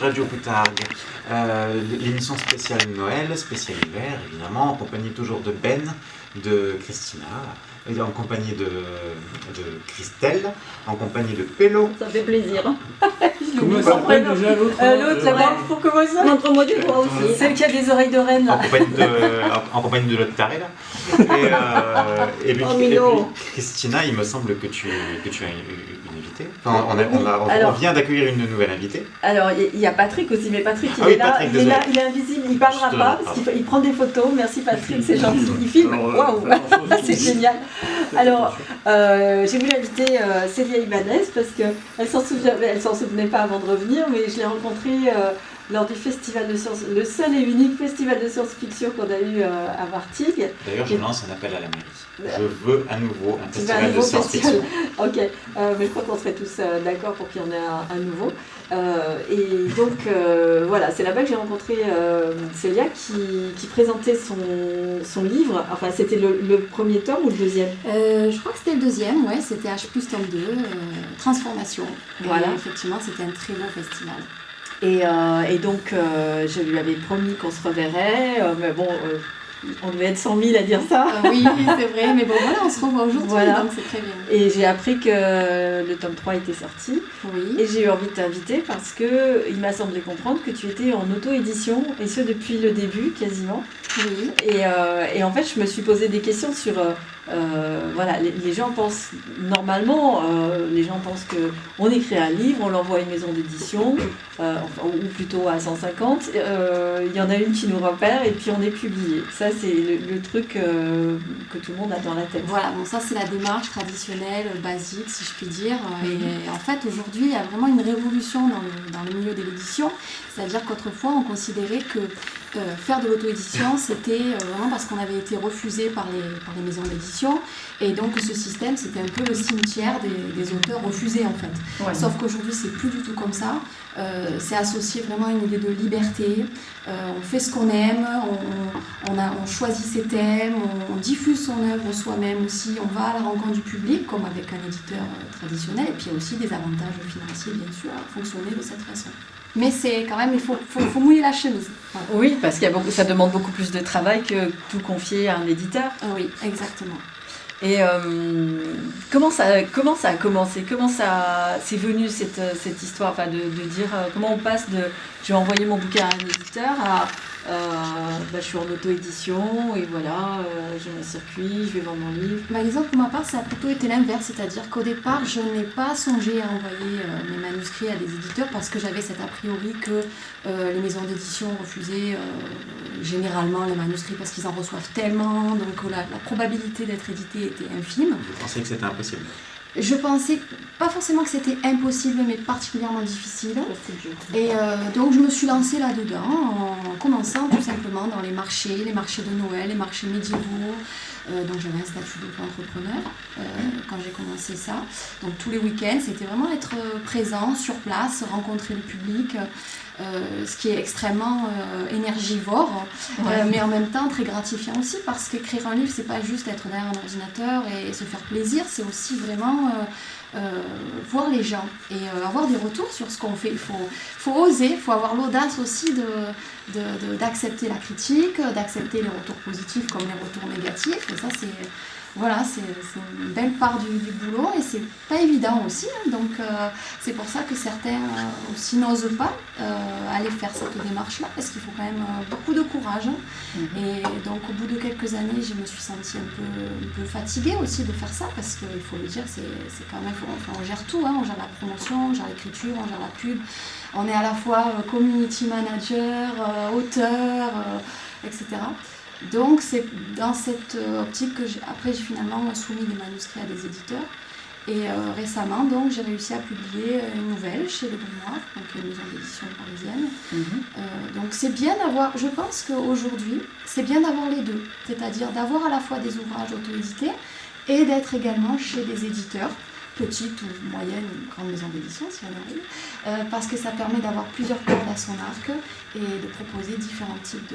Radio Poutargue, l'émission spéciale Noël, spéciale hiver évidemment, en compagnie toujours de Ben, de Christina, en compagnie de Christelle, en compagnie de Pélo. Ça fait plaisir. Comment s'appelle déjà l'autre L'autre, là-bas, pour commencer. Montre-moi du doigt aussi. Celle qui a des oreilles de reine. En compagnie de l'autre taré là. Et puis Christina, il me semble que tu as une invitée. Enfin, on vient d'accueillir une nouvelle invitée. Alors, il y a Patrick aussi, mais Patrick, il est là, il est invisible, il ne parlera pas, parce qu'il prend des photos. Merci Patrick, c'est gentil. Il filme. Waouh, c'est génial. Alors, j'ai voulu inviter Célia Ibanez, parce qu'elle ne s'en souvenait pas avant de revenir, mais je l'ai rencontrée lors du festival de science, le seul et unique festival de science-fiction qu'on a eu à Martigues. D'ailleurs, je lance un appel à la mairie. Je veux à nouveau un festival de science-fiction. Ok, mais je crois qu'on serait tous d'accord pour qu'il y en ait un nouveau. Et donc, voilà, c'est là-bas que j'ai rencontré Célia qui présentait son livre. Enfin, c'était le premier tome ou le deuxième? Je crois que c'était le deuxième, ouais, c'était H+ tome 2, Transformation. Voilà. Et effectivement, c'était un très beau festival. Et donc, je lui avais promis qu'on se reverrait, mais bon, on devait être 100 000 à dire ça. Oui, c'est vrai, mais bon, voilà, on se revoit aujourd'hui, voilà. Donc c'est très bien. Et j'ai appris que le tome 3 était sorti. Oui. Et j'ai eu envie de t'inviter parce qu'il m'a semblé comprendre que tu étais en auto-édition, et ce depuis le début, quasiment. Oui. Et en fait, je me suis posé des questions sur... voilà, les gens pensent, normalement, les gens pensent qu'on écrit un livre, on l'envoie à une maison d'édition, ou plutôt à 150, il y en a une qui nous repère et puis on est publié. Ça, c'est le truc que tout le monde a dans la tête. Voilà, bon, ça c'est la démarche traditionnelle, basique, si je puis dire. Et en fait, aujourd'hui, il y a vraiment une révolution dans le milieu de l'édition. C'est-à-dire qu'autrefois, on considérait que faire de l'auto-édition, c'était vraiment parce qu'on avait été refusé par les maisons d'édition. Et donc, ce système, c'était un peu le cimetière des auteurs refusés, en fait. Ouais. Sauf qu'aujourd'hui, c'est plus du tout comme ça. C'est associé vraiment à une idée de liberté. On fait ce qu'on aime, on choisit ses thèmes, on diffuse son œuvre soi-même aussi. On va à la rencontre du public, comme avec un éditeur traditionnel. Et puis, il y a aussi des avantages financiers, bien sûr, à fonctionner de cette façon. Mais c'est quand même, il faut mouiller la chemise. Voilà. Oui, parce que ça demande beaucoup plus de travail que tout confier à un éditeur. Oui, exactement. Et comment ça a commencé? Comment c'est venu cette histoire, enfin, de dire comment on passe de je vais envoyer mon bouquin à un éditeur à je suis en auto-édition et voilà, j'ai mon circuit, je vais vendre mon livre. Disons que pour ma part, ça a plutôt été l'inverse, c'est-à-dire qu'au départ, je n'ai pas songé à envoyer mes manuscrits à des éditeurs parce que j'avais cet a priori que les maisons d'édition refusaient généralement les manuscrits parce qu'ils en reçoivent tellement, donc la probabilité d'être édité était infime. Je pensais que c'était impossible. Je pensais pas forcément que c'était impossible, mais particulièrement difficile. Et donc je me suis lancée là-dedans en commençant tout simplement dans les marchés de Noël, les marchés médiévaux. Donc j'avais un statut d'auto-entrepreneur quand j'ai commencé ça. Donc tous les week-ends, c'était vraiment être présent sur place, rencontrer le public. Ce qui est extrêmement énergivore, mais en même temps très gratifiant aussi, parce qu'écrire un livre, c'est pas juste être derrière un ordinateur et se faire plaisir, c'est aussi vraiment voir les gens et avoir des retours sur ce qu'on fait. Il faut oser, il faut avoir l'audace aussi d'accepter la critique, d'accepter les retours positifs comme les retours négatifs, et ça c'est une belle part du boulot et c'est pas évident aussi, hein. Donc c'est pour ça que certains aussi n'osent pas aller faire cette démarche-là parce qu'il faut quand même beaucoup de courage, hein. Et donc au bout de quelques années, je me suis sentie un peu fatiguée aussi de faire ça parce qu'il faut le dire, c'est quand même, on gère tout, hein. On gère la promotion, on gère l'écriture, on gère la pub, on est à la fois community manager, auteur, etc. Donc c'est dans cette optique que j'ai finalement soumis des manuscrits à des éditeurs. Et récemment, donc, j'ai réussi à publier une nouvelle chez Le Grimoire, donc une maison d'édition parisienne. Donc c'est bien d'avoir, je pense qu'aujourd'hui, c'est bien d'avoir les deux. C'est-à-dire d'avoir à la fois des ouvrages auto-édités et d'être également chez des éditeurs, petites ou moyennes ou grandes maisons d'édition, si on arrive, parce que ça permet d'avoir plusieurs cordes à son arc et de proposer différents types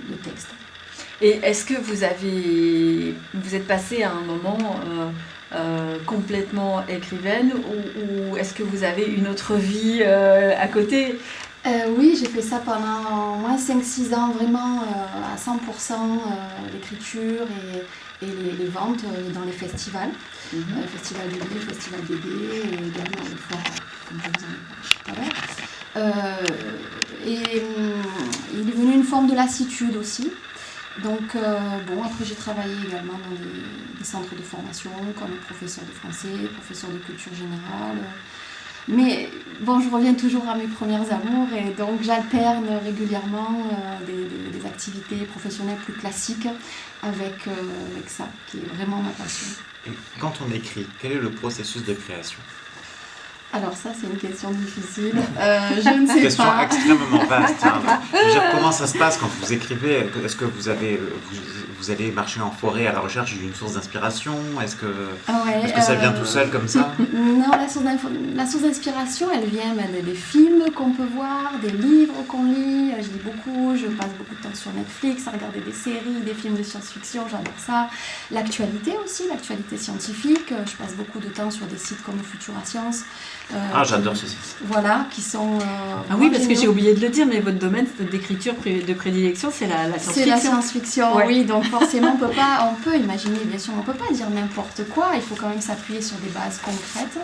de textes. Et est-ce que vous êtes passé à un moment complètement écrivaine ou est-ce que vous avez une autre vie à côté? Oui, j'ai fait ça pendant au moins 5-6 ans, vraiment à 100% l'écriture et les ventes dans les festivals. Festival du livre, festival BD et également les foires, comme je vous en ai parlé tout à l'heure. Et il est venu une forme de lassitude aussi. Donc, après j'ai travaillé également dans des centres de formation comme professeur de français, professeur de culture générale. Mais bon, je reviens toujours à mes premiers amours et donc j'alterne régulièrement des activités professionnelles plus classiques avec ça, qui est vraiment ma passion. Et quand on écrit, quel est le processus de création? Alors ça, c'est une question difficile. Je ne sais pas. Question extrêmement vaste. Hein. Déjà, comment ça se passe quand vous écrivez? Est-ce que vous allez marcher en forêt à la recherche d'une source d'inspiration? Est-ce que ça vient tout seul comme ça? Non, la source d'inspiration, elle vient des films qu'on peut voir, des livres qu'on lit. Je lis beaucoup, je passe beaucoup de temps sur Netflix à regarder des séries, des films de science-fiction, j'adore ça. L'actualité aussi, l'actualité scientifique. Je passe beaucoup de temps sur des sites comme Futura Science. J'adore ceci. Voilà, qui sont... oui, parce que j'ai oublié de le dire, mais votre domaine d'écriture de prédilection, c'est la science-fiction. C'est la science-fiction, ouais. Oui, donc forcément, on peut imaginer, bien sûr, on ne peut pas dire n'importe quoi, il faut quand même s'appuyer sur des bases concrètes.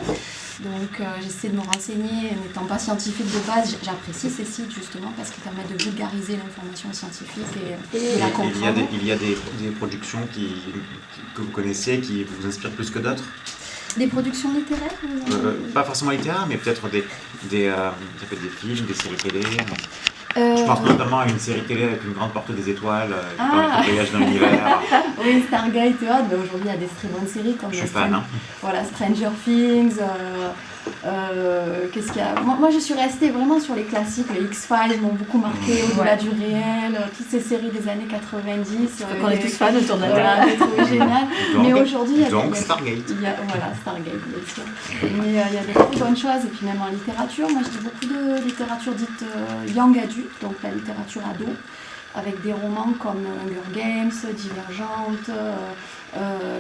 Donc j'essaie de me renseigner, n'étant pas scientifique de base, j'apprécie ces sites justement parce qu'ils permettent de vulgariser l'information scientifique et de la comprendre. Il y a des productions que vous connaissez qui vous inspirent plus que d'autres? Des productions littéraires Pas forcément littéraires, mais peut-être des films, des séries télé. Je pense notamment à une série télé avec une grande porte des étoiles, qui voyage dans l'univers. Oui, Stargate, mais aujourd'hui il y a des très bonnes séries comme Stranger Things. Qu'est-ce qu'il y a? Moi je suis restée vraiment sur les classiques, les X-Files m'ont beaucoup marqué, Au-delà du réel, toutes ces séries des années 90. On est tous fans autour de la table. J'ai trouvé génial. Mais aujourd'hui, Stargate. Stargate, bien sûr. Mais il y a des très bonnes choses, et puis même en littérature, moi je lis beaucoup de littérature dite young adulte, donc la littérature ado, avec des romans comme Hunger Games, Divergente.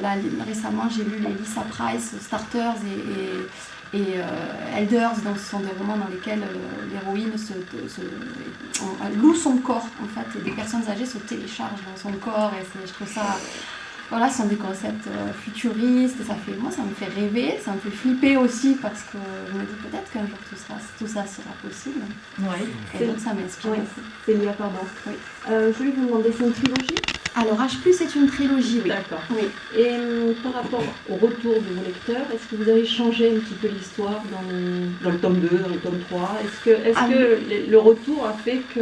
Là récemment j'ai lu les Lisa Price, Starters et Elders, donc ce sont des romans dans lesquels l'héroïne loue son corps en fait, et des personnes âgées se téléchargent dans son corps, et je trouve ça... Voilà, ce sont des concepts futuristes, et moi ça me fait rêver, ça me fait flipper aussi parce que je me dis peut-être qu'un jour tout ça sera possible. Oui. Et donc ça m'inspire. Oui. Célia, pardon. Oui. Je voulais vous demander, c'est une trilogie? Alors H+, c'est une trilogie, oui. D'accord. Oui. Et par rapport au retour de vos lecteurs, est-ce que vous avez changé un petit peu l'histoire dans le tome 2, dans le tome 3? Est-ce que le retour a fait que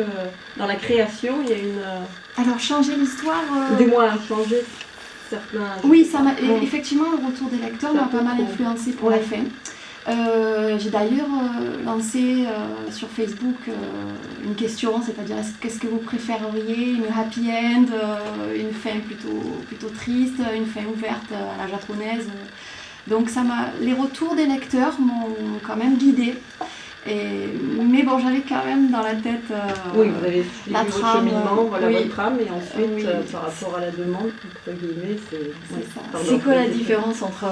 dans la création, il y a une... Alors changer l'histoire... Du moins changer certains... Oui, effectivement, le retour des lecteurs m'a pas mal influencé pour la fin. J'ai d'ailleurs lancé sur Facebook une question, c'est-à-dire qu'est-ce que vous préféreriez, une happy end, une fin plutôt triste, une fin ouverte à la japonaise. Donc les retours des lecteurs m'ont quand même guidée. Mais bon, j'avais quand même dans la tête oui, vous avez la trame, votre trame, et ensuite par rapport à la demande, entre guillemets, c'est quoi la différence entre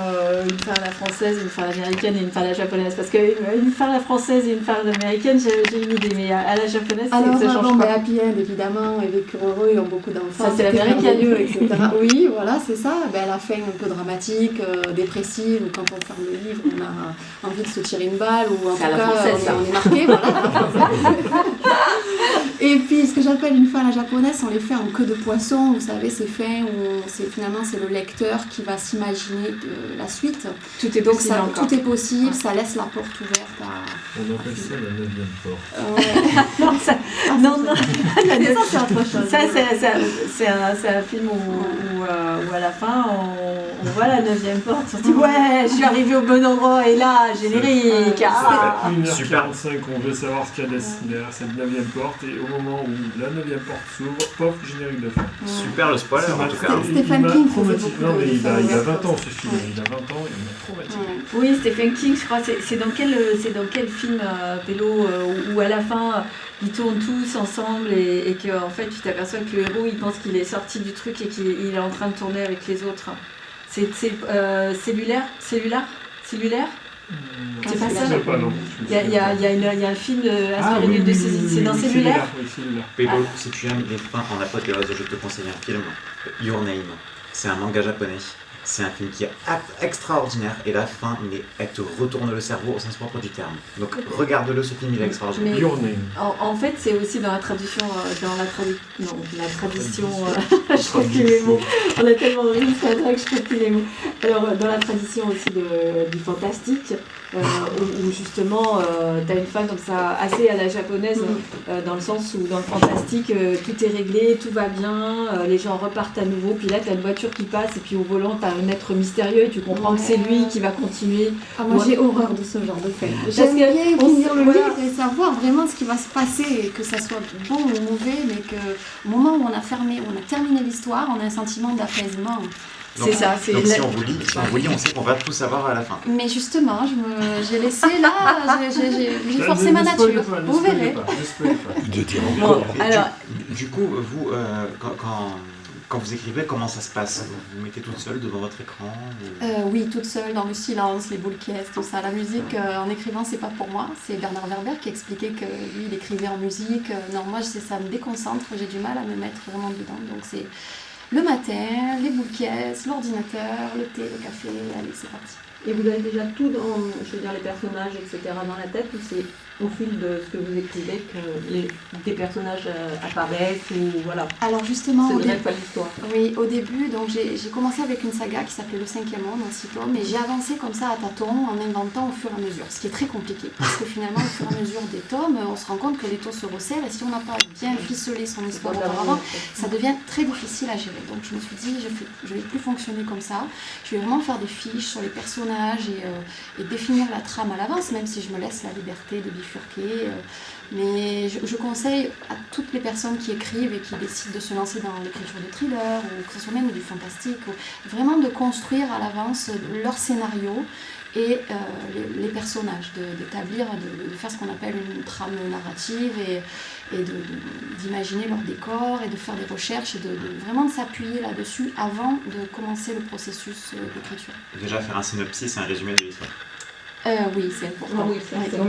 une fin à la française, une fin à l'américaine et une fin à la japonaise? Parce qu'une fin à la française et une fin à l'américaine, j'ai une idée, mais à la japonaise, ça change pas. Happy End, évidemment, et vécu heureux, ils ont beaucoup d'enfants. Ça, c'est l'américaine, etc. Oui, voilà, c'est ça. À la fin, un peu dramatique, dépressive, quand on ferme le livre, on a envie de se tirer une balle, ou en tout cas... On est marqué, voilà. Et puis, ce que j'appelle une fin à la japonaise, on les fait en queue de poisson. Vous savez, ces fins où finalement c'est le lecteur qui va s'imaginer la suite. Tout est possible. Tout est possible, ça laisse la porte ouverte à... On appelle ça la 9e porte. Non, ça c'est autre chose. Ça, c'est un film où à la fin, on voit la 9e porte. On se dit, ouais, je suis arrivée au bon endroit, et là, générique. Super. 1h45, on veut savoir ce qu'il y a derrière cette 9e porte, et au moment où la 9e porte s'ouvre, pof, générique de fin. Super le spoiler en tout cas. Stephen King faisait beaucoup Non, mais il a 20 de ans ce film, il a 20 ans, il m'a traumatisé. Oui, Stephen King, je crois, c'est dans quel film, Pélo, où à la fin ils tournent tous ensemble et que en fait tu t'aperçois que le héros il pense qu'il est sorti du truc et qu'il est en train de tourner avec les autres. C'est cellulaire. C'est pas ça. Il y a un film inspiré de ces. C'est dans Cellulaire. Pébo, si tu aimes les fins en apothéose, je te conseille un film, Your Name. C'est un manga japonais. C'est un film qui est extraordinaire et la fin, elle te retourne le cerveau au sens propre du terme. Donc regarde-le, ce film, il est extraordinaire. En fait, c'est aussi dans la tradition, je trouve plus les mots. On a tellement ri ce matin que je trouve plus les mots. Alors, dans la tradition aussi du fantastique, où justement, tu as une fin comme ça, assez à la japonaise, dans le sens où dans le fantastique, tout est réglé, tout va bien, les gens repartent à nouveau, puis là, tu as une voiture qui passe, et puis au volant, tu as un être mystérieux, et tu comprends que c'est lui qui va continuer. Moi, j'ai horreur de ce genre de fait. J'aime bien lire le livre et savoir vraiment ce qui va se passer, et que ça soit bon ou mauvais, mais qu'au moment où on a terminé l'histoire, on a un sentiment d'apaisement. C'est ça. Donc si on vous lit, on sait qu'on va tout savoir à la fin. Mais justement, j'ai laissé là, j'ai forcé ma nature. Vous verrez. Du coup, vous, quand vous écrivez, comment ça se passe? Vous vous mettez toute seule devant votre écran Oui, toute seule, dans le silence, les boules qui tout ça. La musique, en écrivant, c'est pas pour moi. C'est Bernard Werber qui expliquait que lui, il écrivait en musique. Non, moi, ça me déconcentre. J'ai du mal à me mettre vraiment dedans. Donc c'est le matin, les boules qui l'ordinateur, le thé, le café. Allez, c'est parti. Et vous avez déjà tout dans, les personnages, etc. dans la tête, ou c'est au fil de ce que vous écrivez que des personnages apparaissent ou voilà. Alors justement, au début, donc j'ai commencé avec une saga qui s'appelait Le 5e monde, en 6 tomes, mais j'ai avancé comme ça à tâtons en inventant au fur et à mesure, ce qui est très compliqué, parce que finalement, au fur et à mesure des tomes, on se rend compte que les taux se resserrent, et si on n'a pas bien ficelé son histoire auparavant, ça devient très difficile à gérer. Donc je me suis dit, je vais plus fonctionner comme ça, je vais vraiment faire des fiches sur les personnages et définir la trame à l'avance, même si je me laisse la liberté de bifurquer. Mais je conseille à toutes les personnes qui écrivent et qui décident de se lancer dans l'écriture de thriller, ou que ce soit même du fantastique, vraiment de construire à l'avance leur scénario et les personnages, d'établir, de faire ce qu'on appelle une trame narrative et d'imaginer leur décor et de faire des recherches et vraiment de s'appuyer là-dessus avant de commencer le processus d'écriture. Déjà faire un synopsis et un résumé de l'histoire. Oui, c'est important. Oui, c'est